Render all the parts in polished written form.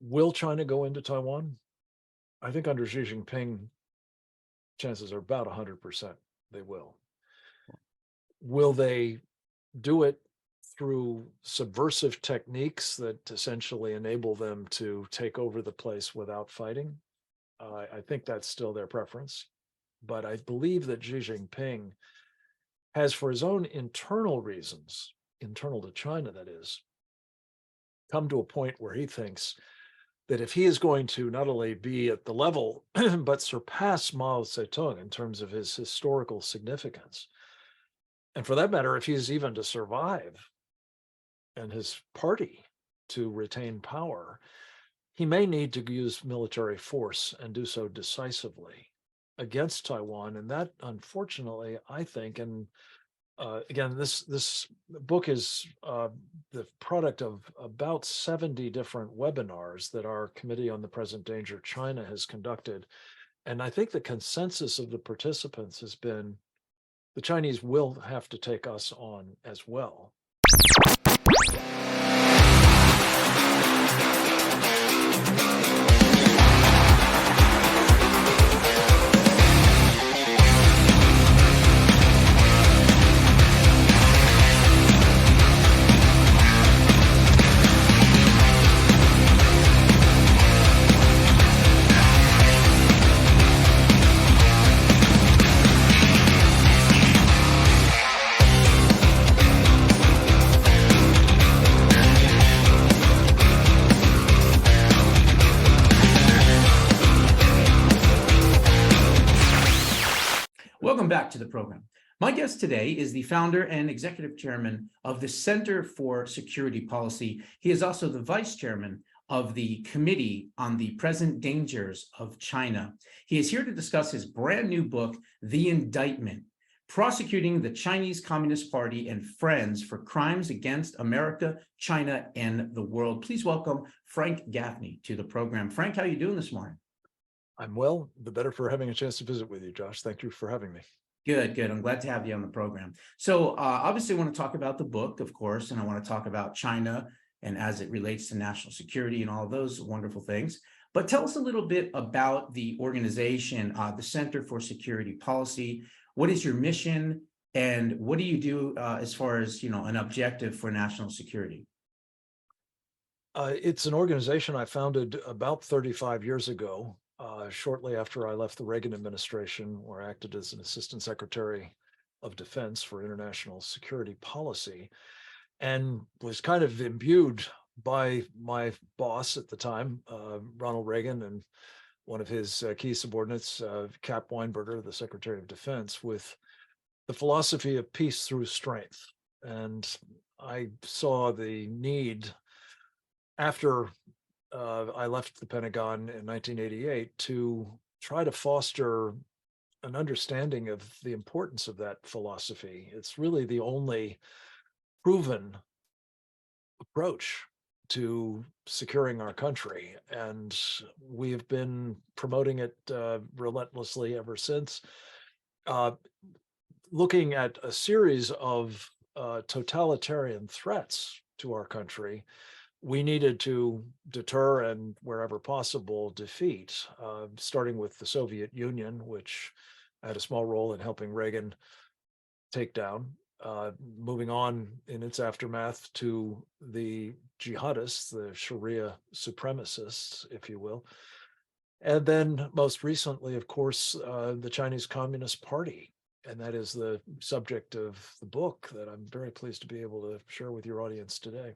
Will China go into Taiwan? I think under Xi Jinping, chances are about 100% they will. Will they do it through subversive techniques that essentially enable them to take over the place without fighting? I think that's still their preference. But I believe that Xi Jinping has, for his own internal reasons, internal to China, that is, come to a point where he thinks that if he is going to not only be at the level, but surpass Mao Zedong in terms of his historical significance, and for that matter, if he's even to survive and his party to retain power, he may need to use military force and do so decisively against Taiwan. And that, unfortunately, I think, and again, this book is the product of about 70 different webinars that our Committee on the Present Danger China has conducted. And I think the consensus of the participants has been the Chinese will have to take us on as well. Welcome back to the program. My guest today is the founder and executive chairman of the Center for Security Policy. He is also the vice chairman of the Committee on the Present Dangers of China. He is here to discuss his brand new book, The Indictment, Prosecuting the Chinese Communist Party and Friends for Crimes Against America, China, and the World. Please welcome Frank Gaffney to the program. Frank, how are you doing this morning? I'm well, the better for having a chance to visit with you, Josh. Thank you for having me. Good. I'm glad to have you on the program. So obviously I want to talk about the book, of course, and I want to talk about China and as it relates to national security and all those wonderful things. But tell us a little bit about the organization, the Center for Security Policy. What is your mission and what do you do as far as, an objective for national security? It's an organization I founded about 35 years ago. Shortly after I left the Reagan administration, where I acted as an assistant secretary of defense for international security policy, and was kind of imbued by my boss at the time, Ronald Reagan, and one of his key subordinates, Cap Weinberger, the Secretary of Defense, with the philosophy of peace through strength. And I saw the need after I left the Pentagon in 1988 to try to foster an understanding of the importance of that philosophy. It's really the only proven approach to securing our country, and we have been promoting it relentlessly ever since. Looking at a series of totalitarian threats to our country, we needed to deter and, wherever possible, defeat, starting with the Soviet Union, which had a small role in helping Reagan take down, moving on in its aftermath to the jihadists, the Sharia supremacists, if you will. And then most recently, of course, the Chinese Communist Party. And that is the subject of the book that I'm very pleased to be able to share with your audience today.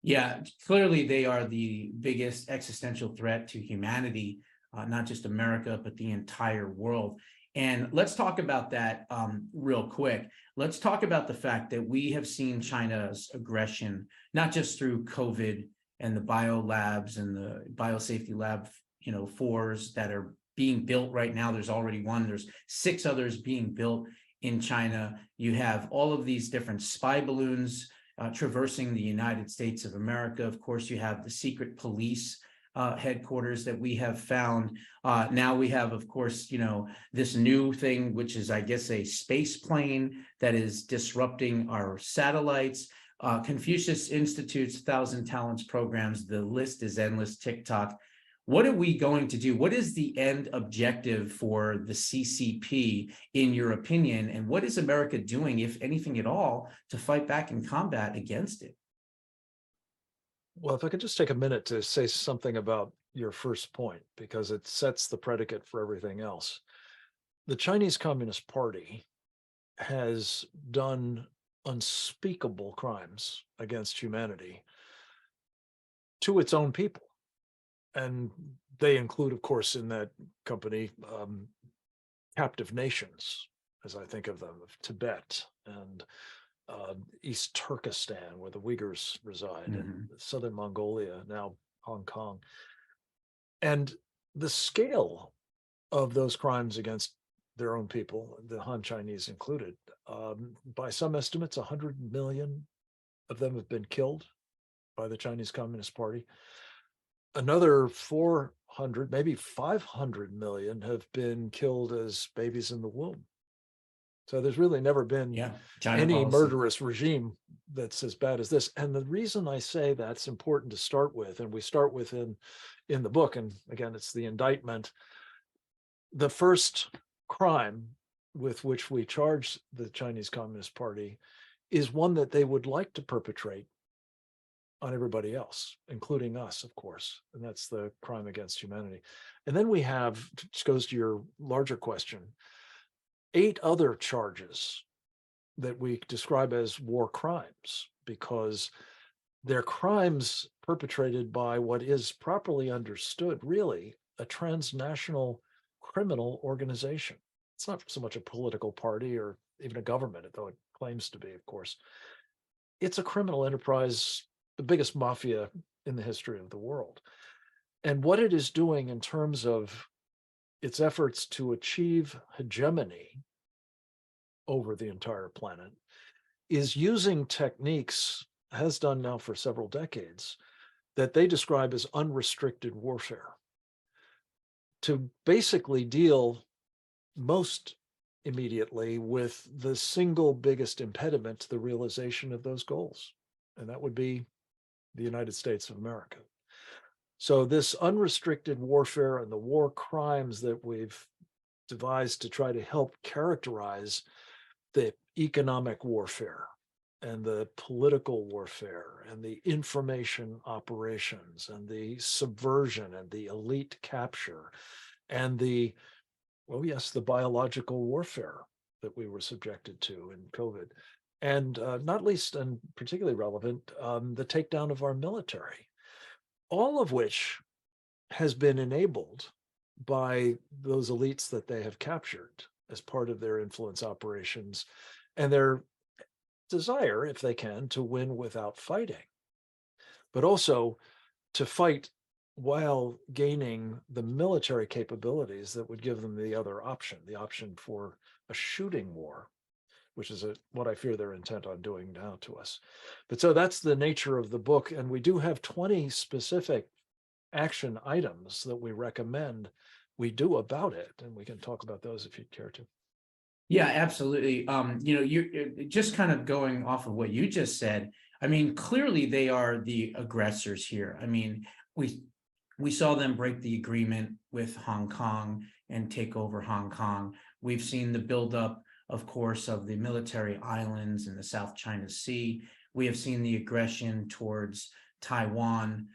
Yeah, clearly they are the biggest existential threat to humanity, not just America, but the entire world. And let's talk about that real quick. Let's talk about the fact that we have seen China's aggression, not just through COVID and the biolabs and the biosafety lab, 4s that are being built right now. There's already one, there's 6 others being built in China. You have all of these different spy balloons traversing the United States of America. Of course, you have the secret police headquarters that we have found. Now we have, of course, this new thing, which is, I guess, a space plane that is disrupting our satellites. Confucius Institute's Thousand Talents programs, the list is endless, TikTok. What are we going to do? What is the end objective for the CCP, in your opinion? And what is America doing, if anything at all, to fight back and combat against it? Well, if I could just take a minute to say something about your first point, because it sets the predicate for everything else. The Chinese Communist Party has done unspeakable crimes against humanity to its own people. And they include, of course, in that company, captive nations, as I think of them, of Tibet and East Turkestan, where the Uyghurs reside, and southern Mongolia, now Hong Kong. And the scale of those crimes against their own people, the Han Chinese included, by some estimates, 100 million of them have been killed by the Chinese Communist Party. Another 400, maybe 500 million have been killed as babies in the womb. So there's really never been any murderous regime that's as bad as this. And the reason I say that's important to start with, and we start with in the book, and again, it's the indictment, the first crime with which we charge the Chinese Communist Party is one that they would like to perpetrate on everybody else, including us, of course, and that's the crime against humanity. And then we have, which goes to your larger question, 8 other charges that we describe as war crimes, because they're crimes perpetrated by what is properly understood, really, a transnational criminal organization. It's not so much a political party or even a government, though it claims to be, of course. It's a criminal enterprise, the biggest mafia in the history of the world. And what it is doing in terms of its efforts to achieve hegemony over the entire planet is using techniques, has done now for several decades, that they describe as unrestricted warfare, to basically deal most immediately with the single biggest impediment to the realization of those goals, and that would be the United States of America. So this unrestricted warfare and the war crimes that we've devised to try to help characterize the economic warfare and the political warfare and the information operations and the subversion and the elite capture and the, well, yes, the biological warfare that we were subjected to in COVID. And not least and particularly relevant, the takedown of our military, all of which has been enabled by those elites that they have captured as part of their influence operations and their desire, if they can, to win without fighting, but also to fight while gaining the military capabilities that would give them the other option, the option for a shooting war, which is what I fear they're intent on doing now to us. But so that's the nature of the book. And we do have 20 specific action items that we recommend we do about it. And we can talk about those if you'd care to. Yeah, absolutely. You're just kind of going off of what you just said. I mean, clearly they are the aggressors here. I mean, we saw them break the agreement with Hong Kong and take over Hong Kong. We've seen the buildup, of course, of the military islands in the South China Sea. We have seen the aggression towards Taiwan.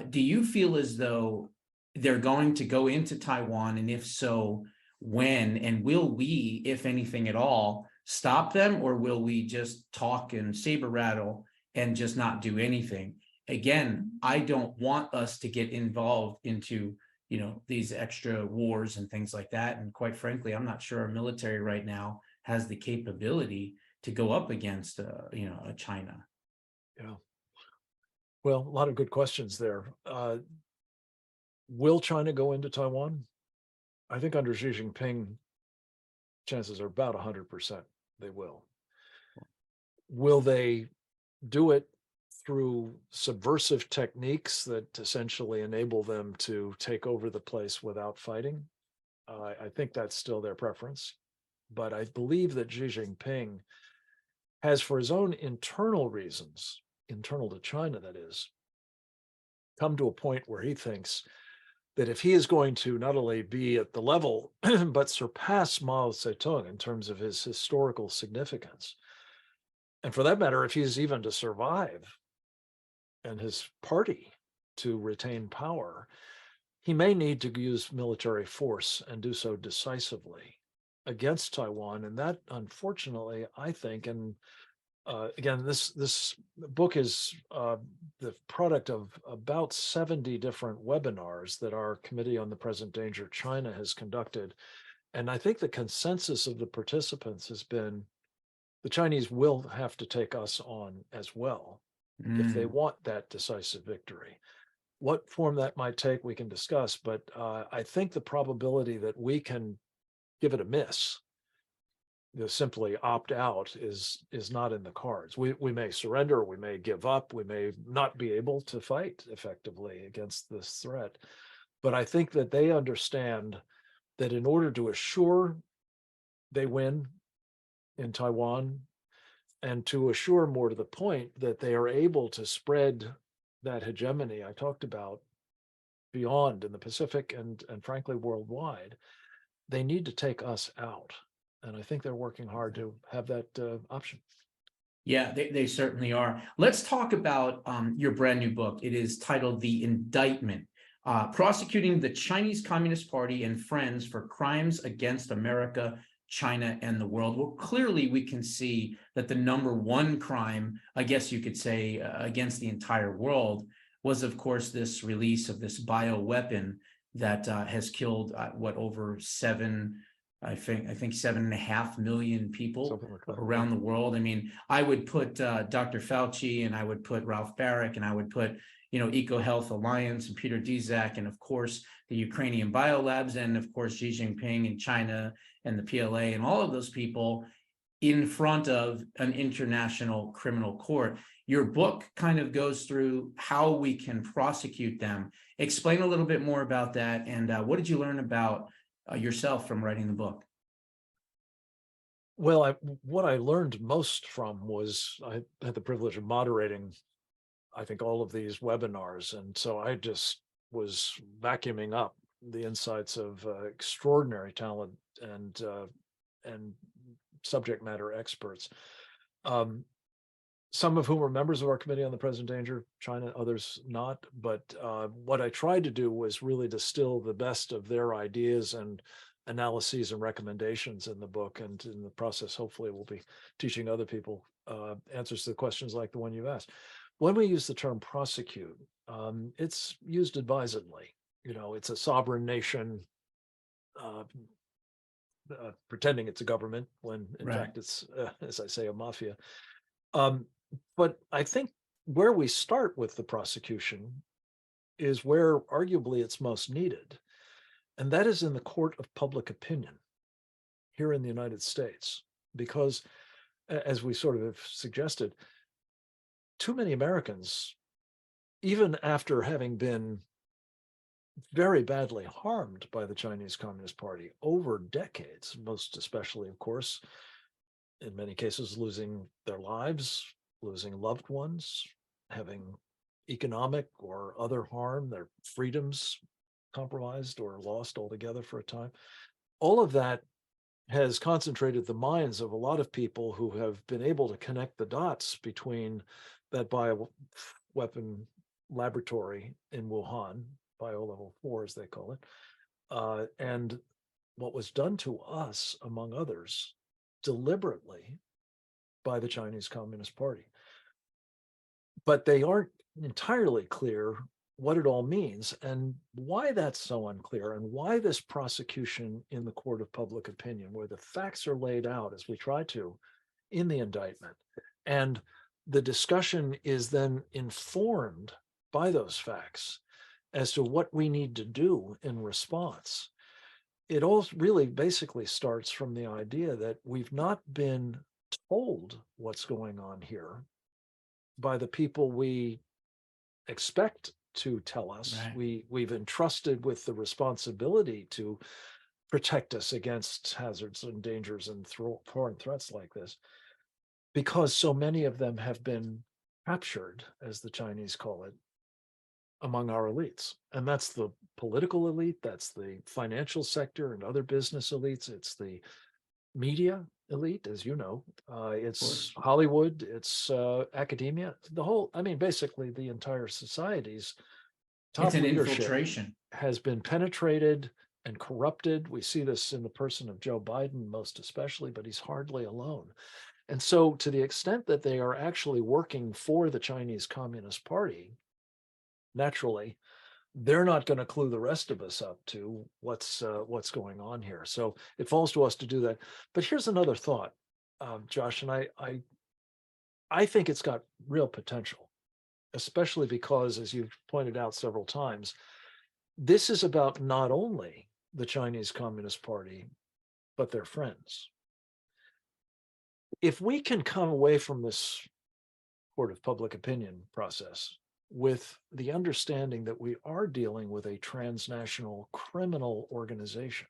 Do you feel as though they're going to go into Taiwan? And if so, when? And will we, if anything at all, stop them? Or will we just talk and saber rattle and just not do anything? Again, I don't want us to get involved into, these extra wars and things like that. And quite frankly, I'm not sure our military right now has the capability to go up against, a China. Yeah. Well, a lot of good questions there. Will China go into Taiwan? I think under Xi Jinping, chances are about 100% they will. Will they do it through subversive techniques that essentially enable them to take over the place without fighting? I think that's still their preference. But I believe that Xi Jinping has, for his own internal reasons, internal to China, that is, come to a point where he thinks that if he is going to not only be at the level, but surpass Mao Zedong in terms of his historical significance, and for that matter, if he's even to survive and his party to retain power, he may need to use military force and do so decisively against Taiwan. And that, unfortunately, I think, and again, this book is the product of about 70 different webinars that our Committee on the Present Danger China has conducted. And I think the consensus of the participants has been the Chinese will have to take us on as well if they want that decisive victory. What form that might take, we can discuss, but I think the probability that we can give it a miss, simply opt out, is not in the cards. We may surrender, we may give up, we may not be able to fight effectively against this threat. But I think that they understand that in order to assure they win in Taiwan, and to assure, more to the point, that they are able to spread that hegemony I talked about beyond in the Pacific and frankly worldwide, they need to take us out. And I think they're working hard to have that option. Yeah, they certainly are. Let's talk about your brand new book. It is titled The Indictment, Prosecuting the Chinese Communist Party and Friends for Crimes Against America, China, and the World. Well, clearly we can see that the number one crime, I guess you could say, against the entire world was, of course, this release of this bioweapon that has killed over I think 7.5 million people like around the world. I mean, I would put Dr. Fauci, and I would put Ralph Baric, and I would put, EcoHealth Alliance and Peter Dzak, and of course the Ukrainian biolabs, and of course Xi Jinping in China and the PLA, and all of those people in front of an international criminal court. Your book kind of goes through how we can prosecute them. Explain a little bit more about that, and what did you learn about yourself from writing the book? Well, what I learned most from was I had the privilege of moderating, I think, all of these webinars. And so I just was vacuuming up the insights of extraordinary talent and subject matter experts, some of whom were members of our Committee on the Present Danger China, others not. But what I tried to do was really distill the best of their ideas and analyses and recommendations in the book. And in the process, hopefully, we'll be teaching other people answers to questions like the one you've asked. When we use the term prosecute, it's used advisedly. It's a sovereign nation pretending it's a government when in fact it's, as I say, a mafia. But I think where we start with the prosecution is where arguably it's most needed. And that is in the court of public opinion here in the United States. Because, as we sort of have suggested, too many Americans, even after having been very badly harmed by the Chinese Communist Party over decades, most especially, of course, in many cases, losing their lives, losing loved ones, having economic or other harm, their freedoms compromised or lost altogether for a time. All of that has concentrated the minds of a lot of people who have been able to connect the dots between that bioweapon laboratory in Wuhan, Bio-Level 4, as they call it, and what was done to us, among others, deliberately by the Chinese Communist Party. But they aren't entirely clear what it all means and why that's so unclear, and why this prosecution in the court of public opinion, where the facts are laid out as we try to in the indictment, and the discussion is then informed by those facts as to what we need to do in response. It all really basically starts from the idea that we've not been told what's going on here by the people we expect to tell us. Right. We've entrusted with the responsibility to protect us against hazards and dangers and foreign threats like this. because so many of them have been captured, as the Chinese call it, among our elites. And that's the political elite, that's the financial sector and other business elites, it's the media elite, as you know, it's Hollywood, it's academia, the whole, I mean, basically the entire society's It's top an leadership infiltration. has been penetrated and corrupted. We see this in the person of Joe Biden, most especially, but he's hardly alone. And so, to the extent that they are actually working for the Chinese Communist Party, naturally, they're not going to clue the rest of us up to what's going on here. So it falls to us to do that. But here's another thought, Josh, and I think it's got real potential, especially because, as you've pointed out several times, this is about not only the Chinese Communist Party, but their friends. If we can come away from this court of public opinion process with the understanding that we are dealing with a transnational criminal organization,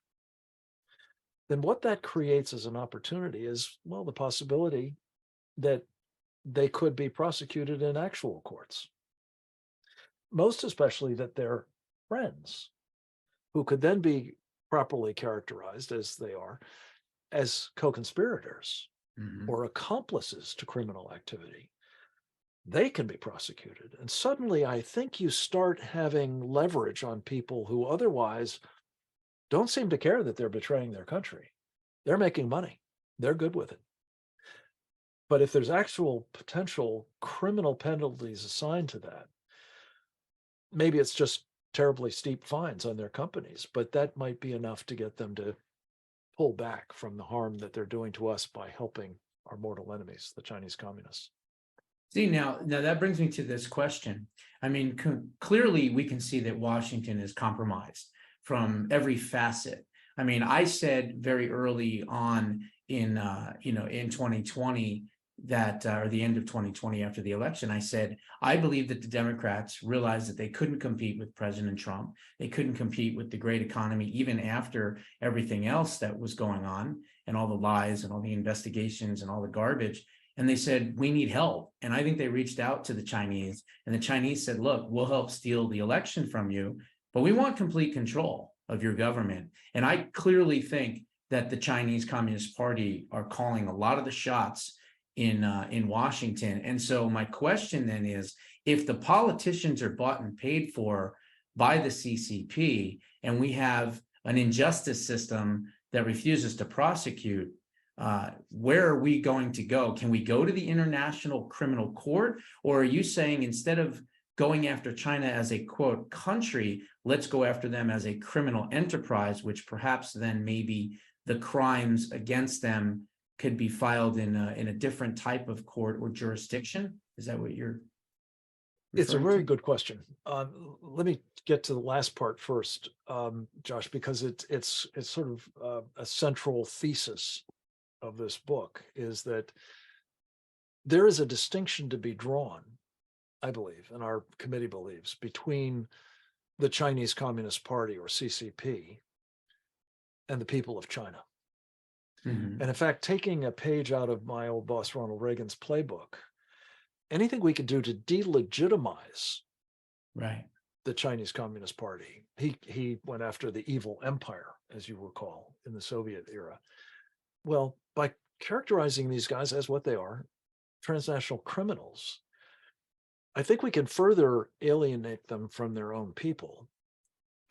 then what that creates as an opportunity is, well, the possibility that they could be prosecuted in actual courts, most especially that they're friends who could then be properly characterized, as they are, as co-conspirators or accomplices to criminal activity. They can be prosecuted. And suddenly, I think you start having leverage on people who otherwise don't seem to care that they're betraying their country. They're making money. They're good with it. But if there's actual potential criminal penalties assigned to that, maybe it's just terribly steep fines on their companies, but that might be enough to get them to pull back from the harm that they're doing to us by helping our mortal enemies, the Chinese communists. See, now that brings me to this question. I mean, clearly we can see that Washington is compromised from every facet. I mean, I said very early on in 2020 that, or the end of 2020 after the election, I said, I believe that the Democrats realized that they couldn't compete with President Trump. They couldn't compete with the great economy, even after everything else that was going on and all the lies and all the investigations and all the garbage. And they said, we need help. And I think they reached out to the Chinese, and the Chinese said, look, we'll help steal the election from you, but we want complete control of your government. And I clearly think that the Chinese Communist Party are calling a lot of the shots in Washington. And so my question then is, if the politicians are bought and paid for by the CCP, and we have an injustice system that refuses to prosecute, where are we going to go? Can we go to the International Criminal Court? Or are you saying, instead of going after China as a, quote, country, let's go after them as a criminal enterprise, which perhaps then maybe the crimes against them could be filed in a different type of court or jurisdiction? Is that what you're It's a very to? good question. Let me get to the last part first, Josh, because it's sort of a central thesis of this book, is that there is a distinction to be drawn, I believe, and our committee believes, between the Chinese Communist Party, or CCP, and the people of China. Mhm. And in fact, taking a page out of my old boss Ronald Reagan's playbook, anything we could do to delegitimize Right. the Chinese Communist Party. He went after the evil empire, as you recall, in the Soviet era. Well, by characterizing these guys as what they are, transnational criminals, I think we can further alienate them from their own people,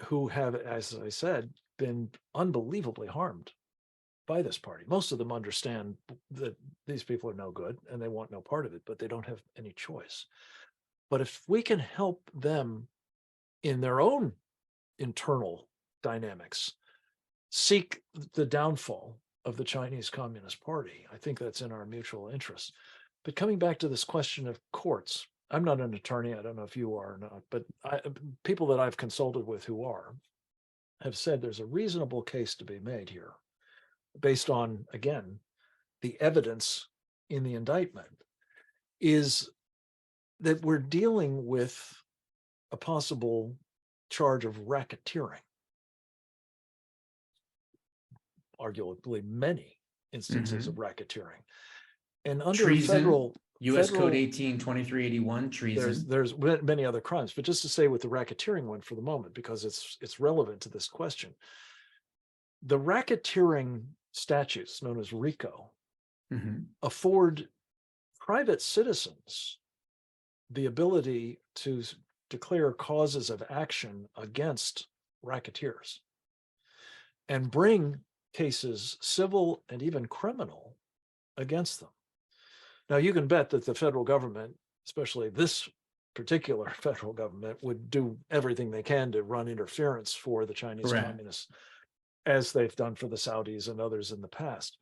who have, as I said, been unbelievably harmed by this party. Most of them understand that these people are no good and they want no part of it, but they don't have any choice. But if we can help them in their own internal dynamics seek the downfall of the Chinese Communist Party, I think that's in our mutual interest. But coming back to this question of courts, I'm not an attorney. I don't know if you are or not, but people that I've consulted with who are have said there's a reasonable case to be made here, based on, again, the evidence in the indictment, is that we're dealing with a possible charge of racketeering, arguably many instances of racketeering. And under treason, U.S. Code federal, 182381, treason. there's many other crimes, but just to say with the racketeering one for the moment, because it's relevant to this question, the racketeering statutes known as RICO afford private citizens the ability to declare causes of action against racketeers and bring cases, civil and even criminal, against them. Now, you can bet that the federal government, especially this particular federal government, would do everything they can to run interference for the Chinese Correct. communists, as they've done for the Saudis and others in the past.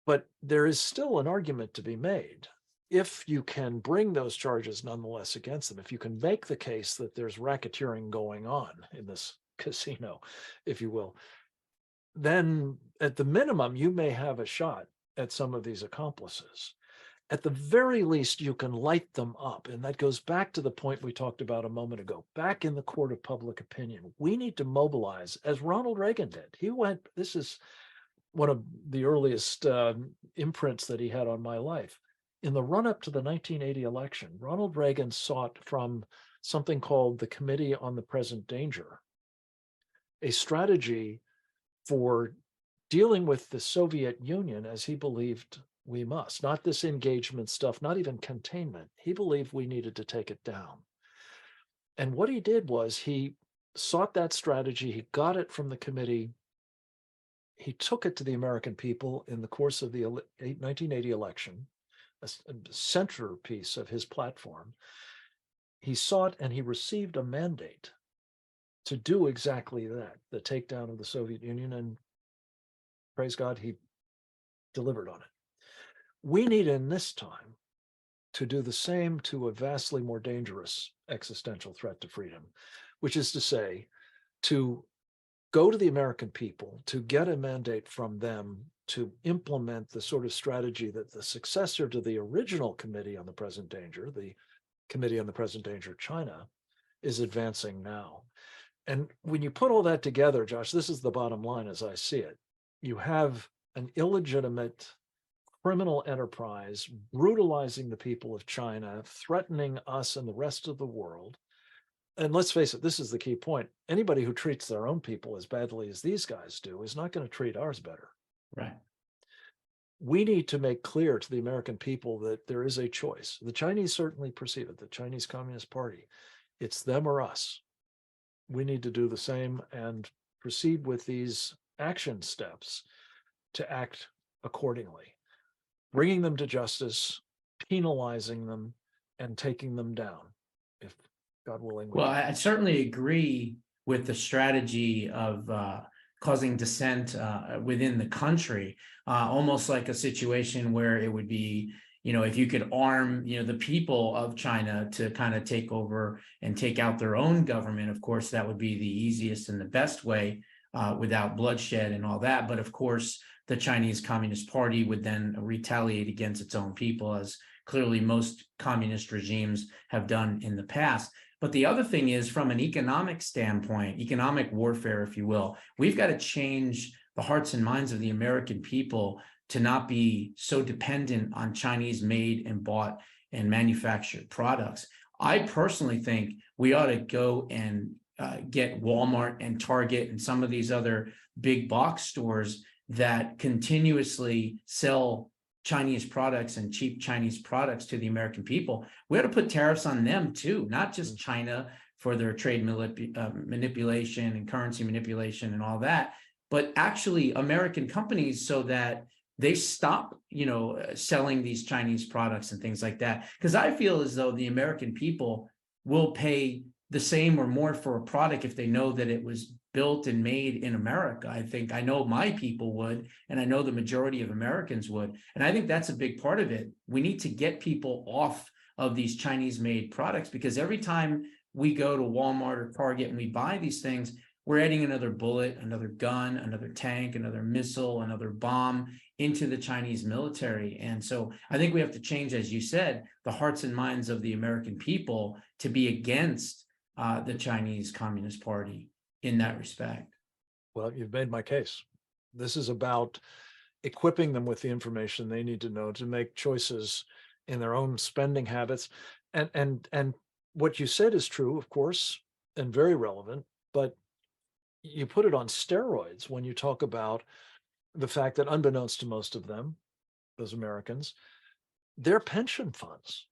But there is still an argument to be made. If you can bring those charges nonetheless against them, if you can make the case that there's racketeering going on in this casino, if you will, then at the minimum, you may have a shot at some of these accomplices. At the very least, you can light them up. And that goes back to the point we talked about a moment ago, back in the court of public opinion. We need to mobilize, as Ronald Reagan did. This is one of the earliest imprints that he had on my life. In the run-up to the 1980 election, Ronald Reagan sought from something called the Committee on the Present Danger a strategy for dealing with the Soviet Union as he believed we must, not this engagement stuff, not even containment. He believed we needed to take it down. And what he did was he sought that strategy. He got it from the committee. He took it to the American people in the course of the 1980 election, a centerpiece of his platform. He sought and he received a mandate to do exactly that, the takedown of the Soviet Union, and praise God, he delivered on it. We need in this time to do the same to a vastly more dangerous existential threat to freedom, which is to say, to go to the American people, to get a mandate from them to implement the sort of strategy that the successor to the original Committee on the Present Danger, the Committee on the Present Danger China, is advancing now. And when you put all that together, Josh, this is the bottom line as I see it. You have an illegitimate criminal enterprise brutalizing the people of China, threatening us and the rest of the world. And let's face it, this is the key point. Anybody who treats their own people as badly as these guys do is not going to treat ours better. Right. We need to make clear to the American people that there is a choice. The Chinese certainly perceive it, the Chinese Communist Party. It's them or us. We need to do the same and proceed with these action steps to act accordingly, bringing them to justice, penalizing them, and taking them down, if God willing. Well, I certainly agree with the strategy of causing dissent within the country, almost like a situation where it would be, if you could arm, the people of China to kind of take over and take out their own government. Of course, that would be the easiest and the best way without bloodshed and all that. But of course, the Chinese Communist Party would then retaliate against its own people, as clearly most communist regimes have done in the past. But the other thing is, from an economic standpoint, economic warfare, if you will, we've got to change the hearts and minds of the American people to not be so dependent on Chinese made and bought and manufactured products. I personally think we ought to go and get Walmart and Target and some of these other big box stores that continuously sell Chinese products and cheap Chinese products to the American people. We ought to put tariffs on them too, not just China for their trade manipulation and currency manipulation and all that, but actually American companies, so that they stop, selling these Chinese products and things like that. Because I feel as though the American people will pay the same or more for a product if they know that it was built and made in America. I know my people would, and I know the majority of Americans would. And I think that's a big part of it. We need to get people off of these Chinese made products, because every time we go to Walmart or Target and we buy these things, we're adding another bullet, another gun, another tank, another missile, another bomb into the Chinese military. And so I think we have to change, as you said, the hearts and minds of the American people to be against the Chinese Communist Party in that respect. Well, you've made my case. This is about equipping them with the information they need to know to make choices in their own spending habits. And what you said is true, of course, and very relevant, but you put it on steroids when you talk about the fact that unbeknownst to most of them, those Americans, their pension funds,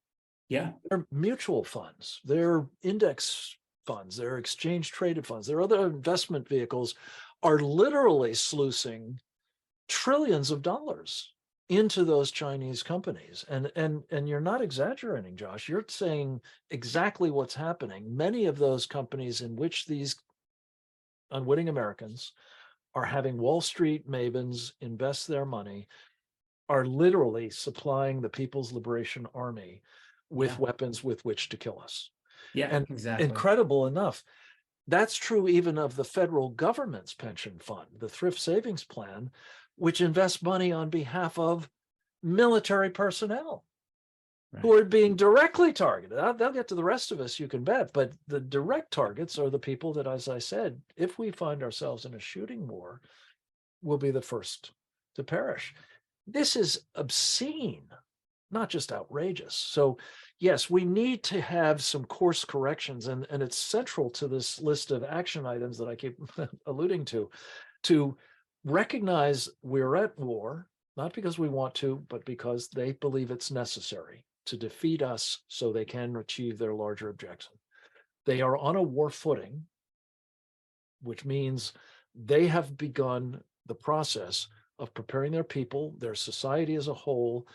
Yeah, their mutual funds, their index funds, their exchange traded funds, their other investment vehicles are literally sluicing trillions of dollars into those Chinese companies. And you're not exaggerating, Josh. You're saying exactly what's happening. Many of those companies in which these unwitting Americans are having Wall Street mavens invest their money are literally supplying the People's Liberation Army with yeah, weapons with which to kill us. yeah, And exactly. incredible enough, that's true even of the federal government's pension fund, the Thrift Savings Plan, which invests money on behalf of military personnel who Right. are being directly targeted. They'll get to the rest of us, you can bet, but the direct targets are the people that, as I said, if we find ourselves in a shooting war, will be the first to perish. This is obscene, not just outrageous. So, yes, we need to have some course corrections, and it's central to this list of action items that I keep alluding to recognize we're at war, not because we want to, but because they believe it's necessary to defeat us so they can achieve their larger objective. They are on a war footing, which means they have begun the process of preparing their people, their society as a whole,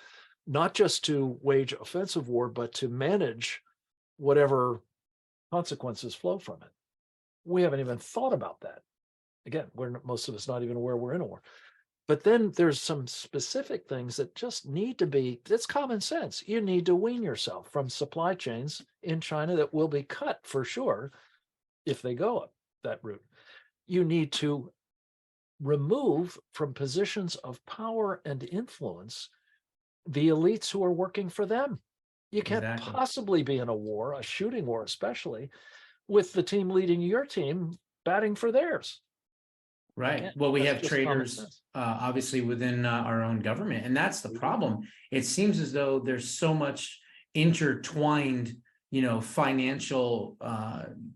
not just to wage offensive war, but to manage whatever consequences flow from it. We haven't even thought about that. Again, most of us not even aware we're in a war. But then there's some specific things that just need to be, it's common sense. You need to wean yourself from supply chains in China that will be cut for sure if they go up that route. You need to remove from positions of power and influence the elites who are working for them. You can't Exactly. possibly be in a war, a shooting war especially, with the team leading your team batting for theirs. You Right. can't. Well, we That's have just common traders, sense. obviously within our own government, and that's the problem. It seems as though there's so much intertwined, financial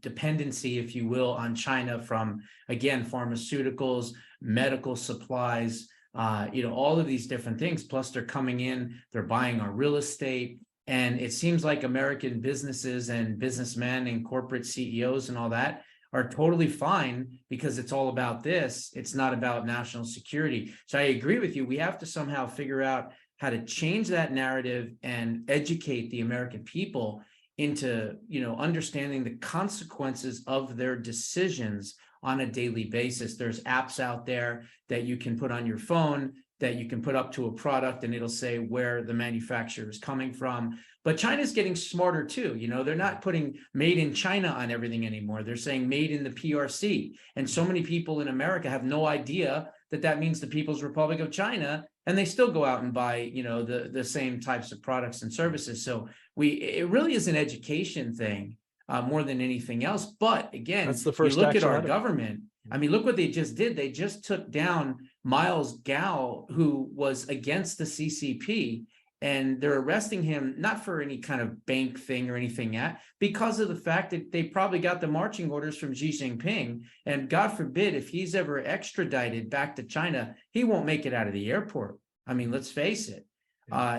dependency, if you will, on China from, again, pharmaceuticals, medical supplies, all of these different things. Plus, they're coming in, they're buying our real estate. And it seems like American businesses and businessmen and corporate CEOs and all that are totally fine because it's all about this. It's not about national security. So I agree with you. We have to somehow figure out how to change that narrative and educate the American people into, understanding the consequences of their decisions on a daily basis. There's apps out there that you can put on your phone that you can put up to a product and it'll say where the manufacturer is coming from. But China's getting smarter too. They're not putting made in China on everything anymore. They're saying made in the PRC. And so many people in America have no idea that that means the People's Republic of China, and they still go out and buy, the same types of products and services. So it really is an education thing more than anything else. But again, That's the you first look at action our item. government. I mean, look what they just did. They just took down Miles Gao, who was against the CCP, and they're arresting him not for any kind of bank thing or anything because of the fact that they probably got the marching orders from Xi Jinping. And God forbid, if he's ever extradited back to China, he won't make it out of the airport. I mean, let's face it.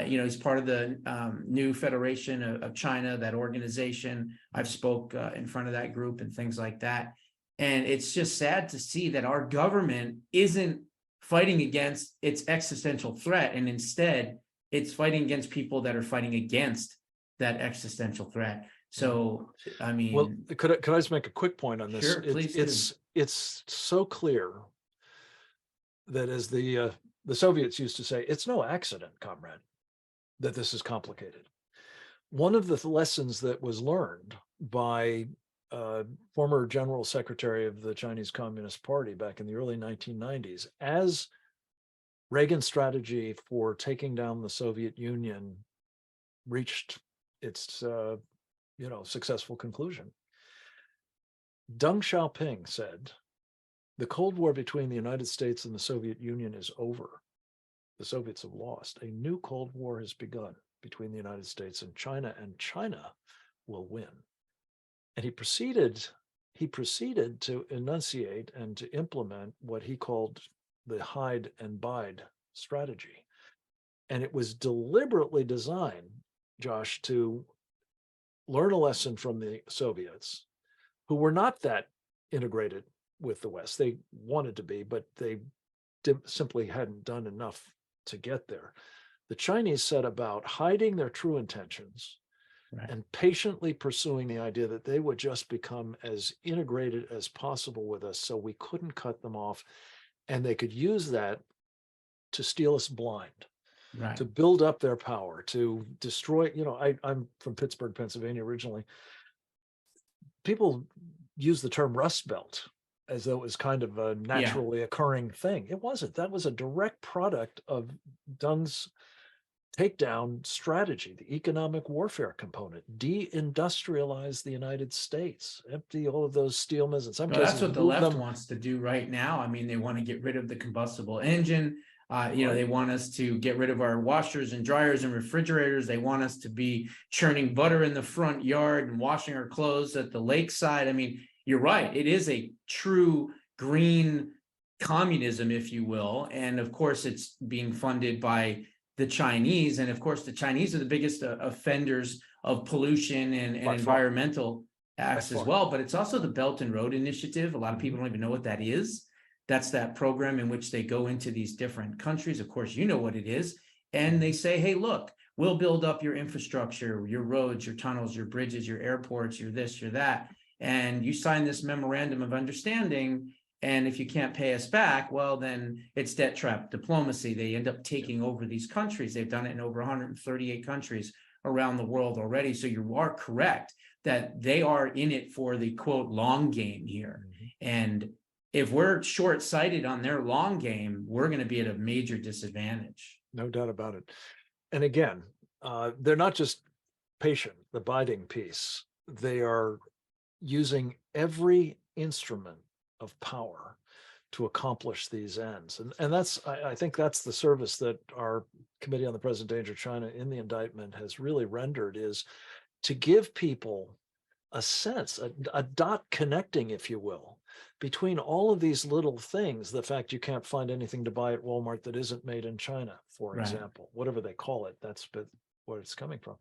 He's part of the new Federation of China, that organization. I've spoke in front of that group and things like that. And it's just sad to see that our government isn't fighting against its existential threat, and instead it's fighting against people that are fighting against that existential threat. So, I mean, well, could I just make a quick point on this? Sure, please do. It's so clear that, as the Soviets used to say, it's no accident, comrade, that this is complicated. One of the lessons that was learned by former General Secretary of the Chinese Communist Party back in the early 1990s, as Reagan's strategy for taking down the Soviet Union reached its successful conclusion. Deng Xiaoping said, "The Cold War between the United States and the Soviet Union is over. the Soviets have lost. A new Cold War has begun between the United States and China will win. And he proceeded to enunciate and to implement what he called the hide and bide strategy. And it was deliberately designed, Josh, to learn a lesson from the Soviets, who were not that integrated with the West. They wanted to be, but they simply hadn't done enough to get there. The Chinese set about hiding their true intentions, right, and patiently pursuing the idea that they would just become as integrated as possible with us so we couldn't cut them off, and they could use that to steal us blind, right, to build up their power, to destroy. I'm from Pittsburgh, Pennsylvania originally. People use the term Rust Belt as though it was kind of a naturally occurring thing. It wasn't. That was a direct product of Deng's takedown strategy, the economic warfare component, deindustrialize the United States, empty all of those steel mills. In some cases, that's what the left wants to do right now. I mean, they want to get rid of the combustible engine. They want us to get rid of our washers and dryers and refrigerators. They want us to be churning butter in the front yard and washing our clothes at the lakeside. I mean, you're right. It is a true green communism, if you will. And of course, it's being funded by the Chinese. And of course, the Chinese are the biggest offenders of pollution and environmental acts as well. But it's also the Belt and Road Initiative. A lot of people don't even know what that is. That's that program in which they go into these different countries. Of course, you know what it is. And they say, hey, look, we'll build up your infrastructure, your roads, your tunnels, your bridges, your airports, your this, your that. And you sign this memorandum of understanding. And if you can't pay us back, well, then it's debt trap diplomacy. They end up taking over these countries. They've done it in over 138 countries around the world already. So you are correct that they are in it for the quote long game here. And if we're short-sighted on their long game, we're going to be at a major disadvantage. No doubt about it. And again, they're not just patient, the biding piece. They are using every instrument of power to accomplish these ends. And that's, I think that's the service that our Committee on the Present Danger of China in the indictment has really rendered, is to give people a sense, a dot connecting, if you will, between all of these little things. The fact you can't find anything to buy at Walmart that isn't made in China, for example, whatever they call it, that's where it's coming from.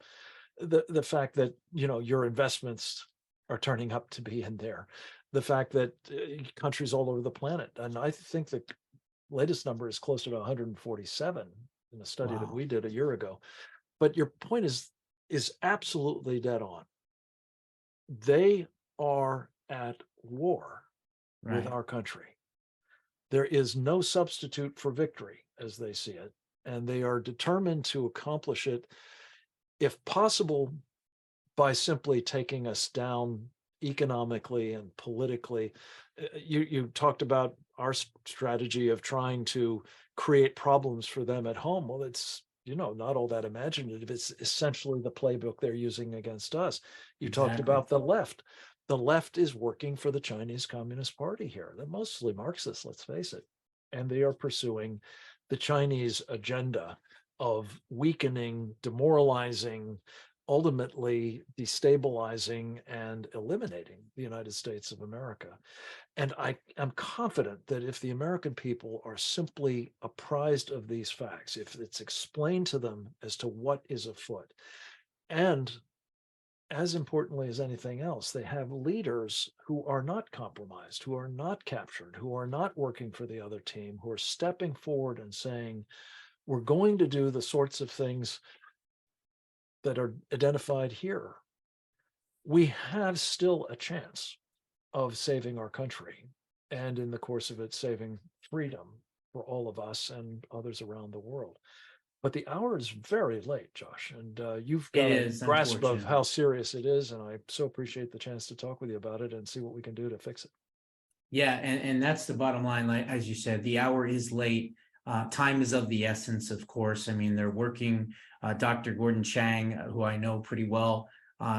The fact that, your investments are turning up to be in there. The fact that countries all over the planet, and I think the latest number is closer to 147 in a study that we did a year ago. But your point is absolutely dead on. They are at war with our country. There is no substitute for victory, as they see it, and they are determined to accomplish it, if possible, by simply taking us down economically and politically. You talked about our strategy of trying to create problems for them at home. Well, it's not all that imaginative. It's essentially the playbook they're using against us. You talked about the left. The left is working for the Chinese Communist Party here. They're mostly Marxists, let's face it. And they are pursuing the Chinese agenda of weakening, demoralizing, ultimately destabilizing and eliminating the United States of America. And I am confident that if the American people are simply apprised of these facts, if it's explained to them as to what is afoot, and as importantly as anything else, they have leaders who are not compromised, who are not captured, who are not working for the other team, who are stepping forward and saying, we're going to do the sorts of things that are identified here. We have still a chance of saving our country, and in the course of it, saving freedom for all of us and others around the world. But the hour is very late, Josh, and you've got a grasp of how serious it is, and I so appreciate the chance to talk with you about it and see what we can do to fix it. Yeah, and that's the bottom line. Like, as you said, the hour is late. Time is of the essence, of course. I mean, they're working. Dr. Gordon Chang, who I know pretty well,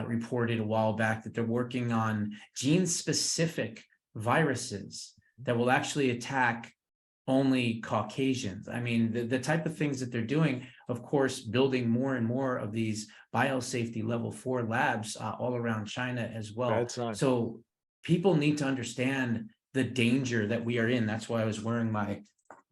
reported a while back that they're working on gene-specific viruses that will actually attack only Caucasians. I mean, the type of things that they're doing, of course, building more and more of these biosafety level 4 labs all around China as well. Bad sign. So people need to understand the danger that we are in. That's why I was wearing my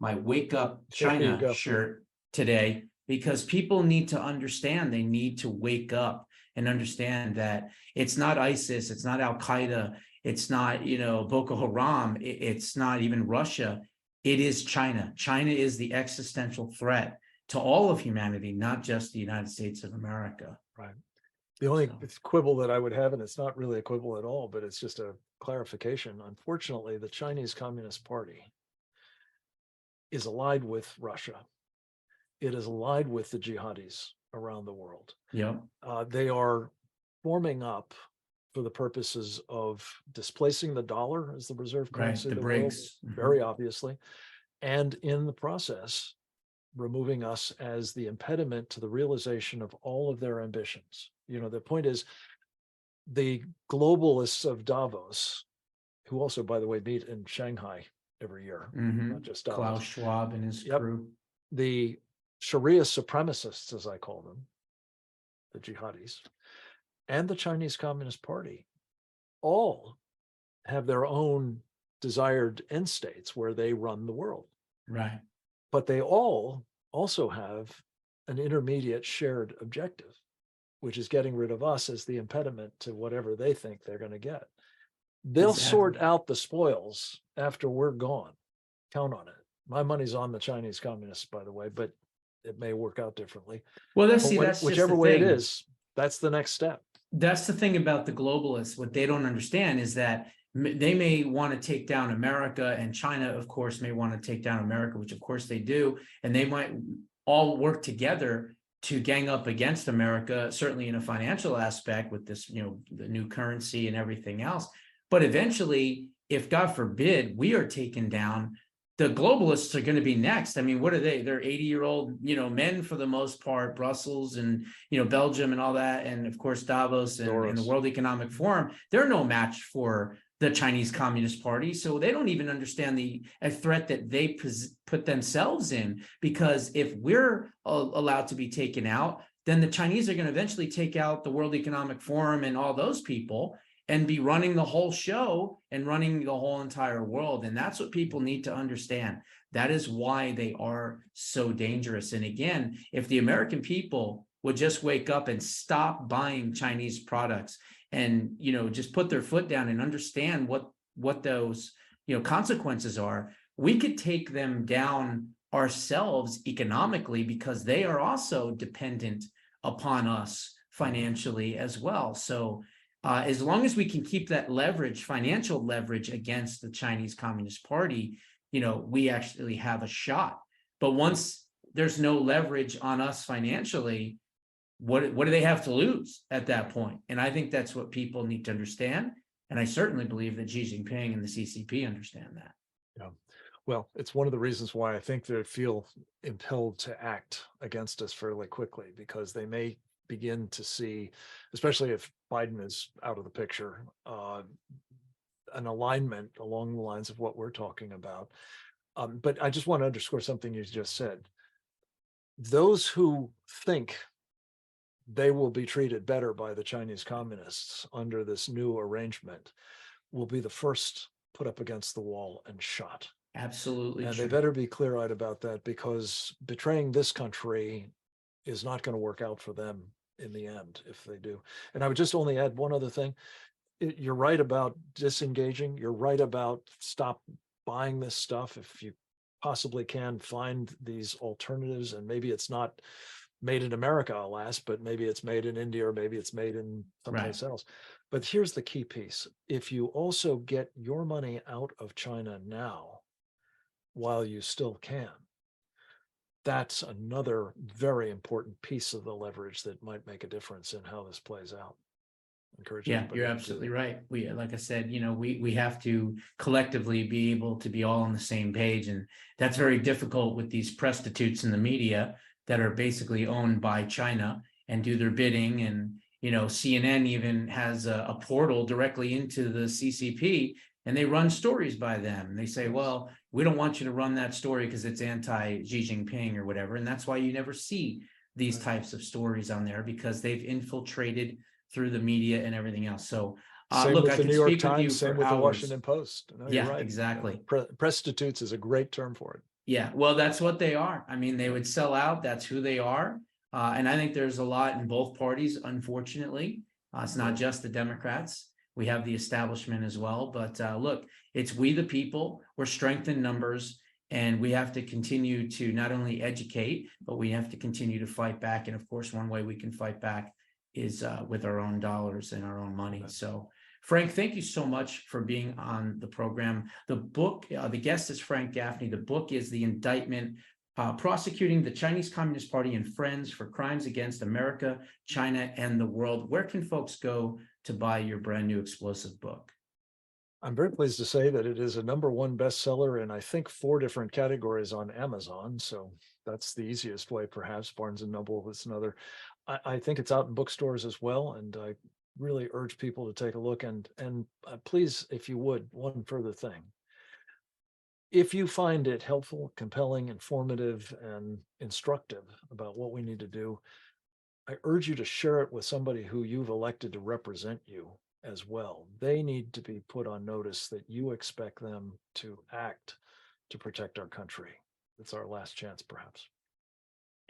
Wake Up China Gaffney. shirt today, because people need to understand, they need to wake up and understand that it's not ISIS, it's not Al Qaeda, it's not, Boko Haram, it's not even Russia. It is China. China is the existential threat to all of humanity, not just the United States of America. Right. The only So, quibble that I would have, and it's not really a quibble at all, but it's just a clarification. Unfortunately, the Chinese Communist Party is allied with Russia. It is allied with the jihadis around the world. yeah, They are forming up for the purposes of displacing the dollar as the reserve right. currency The of the world, Briggs. Mhm. very obviously, and in the process, removing us as the impediment to the realization of all of their ambitions. The point is, the globalists of Davos, who also, by the way, meet in Shanghai every year, not just Davos. Klaus Schwab and his Yep. crew. The Sharia supremacists, as I call them, the jihadis, and the Chinese Communist Party, all have their own desired end states where they run the world. Right. But they all also have an intermediate shared objective, which is getting rid of us as the impediment to whatever they think they're going to get. They'll sort out the spoils after we're gone. Count on it. My money's on the Chinese communists, by the way, but it may work out differently. Well, But that's whichever just the way it thing. is, that's the next step. That's the thing about the globalists. What they don't understand is that they may want to take down America, and China, of course, may want to take down America, which of course they do. And they might all work together to gang up against America, certainly in a financial aspect with this, the new currency and everything else. But eventually, if God forbid, we are taken down, the globalists are going to be next. I mean, what are they? They're 80-year-old, men for the most part, Brussels and, Belgium and all that. And of course, Davos and the World Economic Forum, they're no match for the Chinese Communist Party. So they don't even understand a threat that they put themselves in, because if we're allowed to be taken out, then the Chinese are going to eventually take out the World Economic Forum and all those people and be running the whole show and running the whole entire world. And that's what people need to understand. That is why they are so dangerous. And again, if the American people would just wake up and stop buying Chinese products and, just put their foot down and understand what those, consequences are, we could take them down ourselves economically, because they are also dependent upon us financially as well. So as long as we can keep that leverage, financial leverage against the Chinese Communist Party, we actually have a shot. But once there's no leverage on us financially, what do they have to lose at that point? And I think that's what people need to understand. And I certainly believe that Xi Jinping and the CCP understand that. Yeah. Well, it's one of the reasons why I think they feel impelled to act against us fairly quickly, because they may begin to see, especially if Biden is out of the picture, an alignment along the lines of what we're talking about. But I just want to underscore something you just said. Those who think they will be treated better by the Chinese communists under this new arrangement will be the first put up against the wall and shot. Absolutely. And true. they better be clear-eyed about that, because betraying this country is not going to work out for them in the end if they do. And I would just only add one other thing. You're right about disengaging. You're right about stop buying this stuff. If you possibly can, find these alternatives, and maybe it's not made in America, alas, but maybe it's made in India, or maybe it's made in someplace else. But here's the key piece. If you also get your money out of China now, while you still can, that's another very important piece of the leverage that might make a difference in how this plays out. Yeah, you're absolutely right. We, like I said, we have to collectively be able to be all on the same page. And that's very difficult with these prostitutes in the media that are basically owned by China and do their bidding. And, CNN even has a portal directly into the CCP and they run stories by them. And they say, well, we don't want you to run that story because it's anti-Xi Jinping or whatever. And that's why you never see these types of stories on there, because they've infiltrated through the media and everything else. So Same look, with I the could New York speak with you Times, same for with the hours. Washington Post. No, you're Yeah, right. exactly. Prostitutes is a great term for it. Yeah, well, that's what they are. I mean, they would sell out. That's who they are. And I think there's a lot in both parties, unfortunately. It's not just the Democrats. We have the establishment as well. But look, it's we the people. We're strength in numbers, and we have to continue to not only educate, but we have to continue to fight back. And of course, one way we can fight back is with our own dollars and our own money. So Frank, thank you so much for being on the program. The book, the guest is Frank Gaffney. The book is The Indictment, Prosecuting the Chinese Communist Party and Friends for Crimes Against America, China, and the World. Where can folks go to buy your brand new explosive book? I'm very pleased to say that it is a #1 bestseller in, I think, 4 different categories on Amazon. So that's the easiest way, perhaps. Barnes and Noble is another. I think it's out in bookstores as well, and I really urge people to take a look. And please, if you would, one further thing. If you find it helpful, compelling, informative, and instructive about what we need to do, I urge you to share it with somebody who you've elected to represent you as well. They need to be put on notice that you expect them to act to protect our country. It's our last chance, perhaps.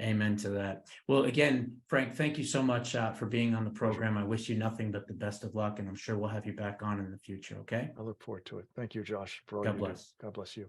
Amen to that. Well, again, Frank, thank you so much for being on the program. I wish you nothing but the best of luck, and I'm sure we'll have you back on in the future. Okay. I look forward to it. Thank you, Josh, for all God you do. bless. God bless you.